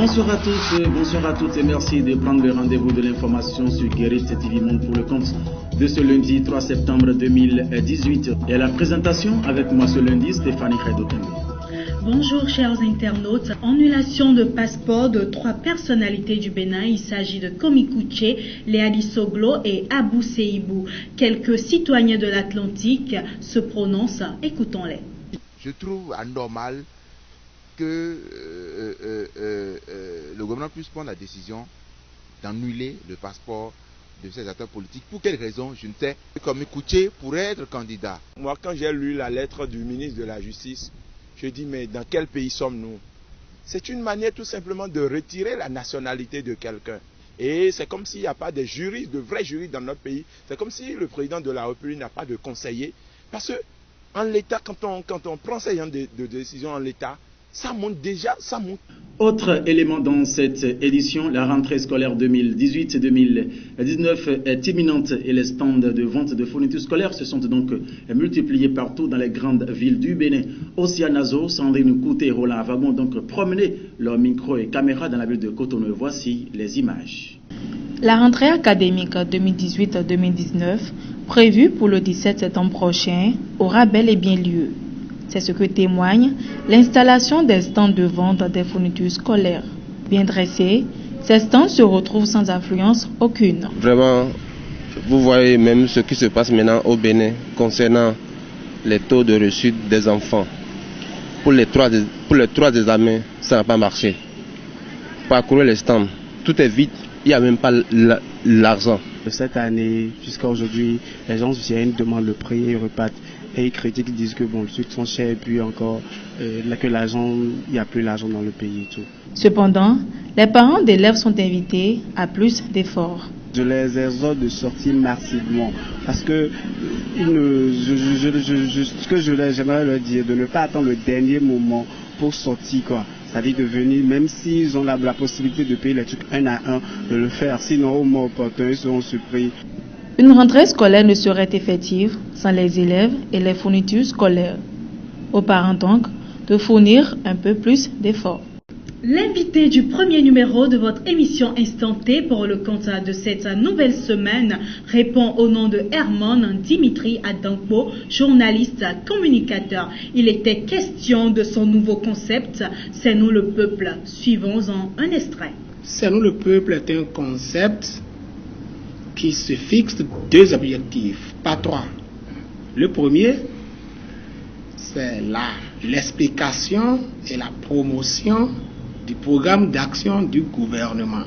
Bonsoir à tous, bonsoir à toutes et merci de prendre le rendez-vous de l'information sur Guérit TV Monde pour le compte de ce lundi 3 septembre 2018. Et à la présentation avec moi ce lundi, Stéphanie Khaidokenbe. Bonjour chers internautes. Annulation de passeport de 3 personnalités du Bénin. Il s'agit de Komi Kouché, Léali Soglo et Abou Seibou. Quelques citoyens de l'Atlantique se prononcent. Écoutons-les. Je trouve anormal que le gouvernement puisse prendre la décision d'annuler le passeport de ces acteurs politiques. Pour quelle raison, je ne sais. Komi Kouché pourrait être candidat. Moi, quand j'ai lu la lettre du ministre de la Justice, je dis, mais dans quel pays sommes-nous? C'est une manière tout simplement de retirer la nationalité de quelqu'un. Et c'est comme s'il n'y a pas de juristes, de vrais juristes dans notre pays. C'est comme si le président de la République n'a pas de conseiller. Parce que en l'État, quand on prend ces genre de décisions en l'État, ça monte déjà, ça monte. Autre élément dans cette édition, la rentrée scolaire 2018-2019 est imminente et les stands de vente de fournitures scolaires se sont donc multipliés partout dans les grandes villes du Bénin. Oceanazo, Sandrine Kouté et Roland Avagon ont donc promené leurs micros et caméras dans la ville de Cotonou. Voici les images. La rentrée académique 2018-2019, prévue pour le 17 septembre prochain, aura bel et bien lieu. C'est ce que témoigne l'installation des stands de vente des fournitures scolaires. Bien dressés, ces stands se retrouvent sans affluence aucune. Vraiment, vous voyez même ce qui se passe maintenant au Bénin concernant les taux de réussite des enfants. Pour les trois examens, ça n'a pas marché. Parcourir les stands, tout est vide, il n'y a même pas l'argent. Cette année, jusqu'à aujourd'hui, les gens viennent, demandent le prix et repartent. Et ils critiquent, ils disent que bon, le sucre sont chers et puis encore que l'argent, il n'y a plus l'argent dans le pays et tout. Cependant, les parents d'élèves sont invités à plus d'efforts. Je les exhorte de sortir massivement parce que ce que j'aimerais leur dire, de ne pas attendre le dernier moment pour sortir quoi. C'est-à-dire de venir, même s'ils ont la possibilité de payer les trucs un à un, de le faire. Sinon, au moins opportun, ils seront surpris. Une rentrée scolaire ne serait effective sans les élèves et les fournitures scolaires. Aux parents donc de fournir un peu plus d'efforts. L'invité du premier numéro de votre émission Instant T pour le compte de cette nouvelle semaine répond au nom de Herman Dimitri Adampo, journaliste communicateur. Il était question de son nouveau concept, C'est nous le peuple. Suivons-en un extrait. C'est nous le peuple est un concept qui se fixe 2 objectifs, pas 3. Le premier, c'est l'explication et la promotion du programme d'action du gouvernement.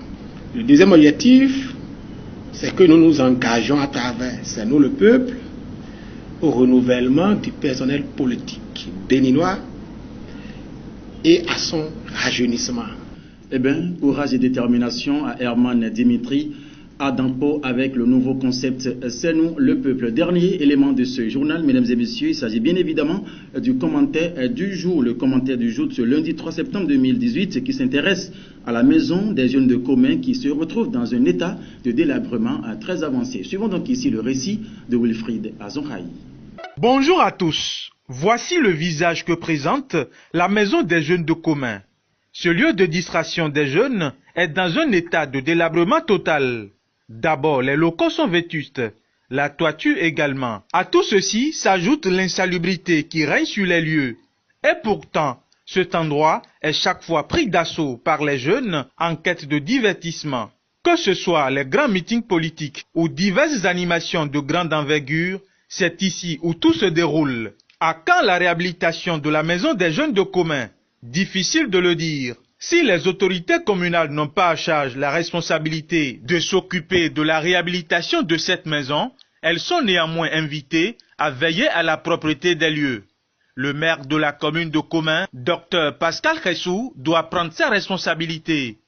Le deuxième objectif, c'est que nous nous engageons à travers C'est nous le peuple au renouvellement du personnel politique béninois et à son rajeunissement. Eh bien, courage et détermination à Herman Dimitri Adampo avec le nouveau concept C'est nous le peuple. Dernier élément de ce journal, mesdames et messieurs, il s'agit bien évidemment du commentaire du jour. Le commentaire du jour de ce lundi 3 septembre 2018 qui s'intéresse à la maison des jeunes de Commun qui se retrouvent dans un état de délabrement très avancé. Suivons donc ici le récit de Wilfried Azonhaï. Bonjour à tous. Voici le visage que présente la maison des jeunes de Commun. Ce lieu de distraction des jeunes est dans un état de délabrement total. D'abord, les locaux sont vétustes, la toiture également. À tout ceci s'ajoute l'insalubrité qui règne sur les lieux. Et pourtant, cet endroit est chaque fois pris d'assaut par les jeunes en quête de divertissement. Que ce soit les grands meetings politiques ou diverses animations de grande envergure, c'est ici où tout se déroule. À quand la réhabilitation de la maison des jeunes de Commun? Difficile de le dire. Si les autorités communales n'ont pas à charge la responsabilité de s'occuper de la réhabilitation de cette maison, elles sont néanmoins invitées à veiller à la propreté des lieux. Le maire de la commune de Commun, Dr Pascal Khessou, doit prendre ses responsabilités.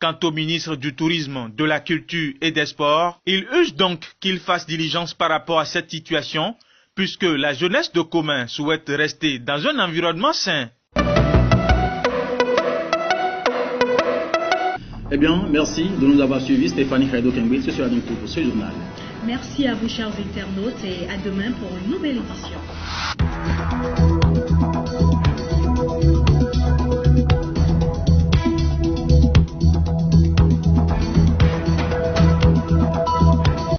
Quant au ministre du Tourisme, de la Culture et des Sports, il urge donc qu'il fasse diligence par rapport à cette situation, puisque la jeunesse de Commun souhaite rester dans un environnement sain. Eh bien, merci de nous avoir suivis. Stéphanie Khaidokenbe, ce sera donc tout pour ce journal. Merci à vous, chers internautes, et à demain pour une nouvelle édition.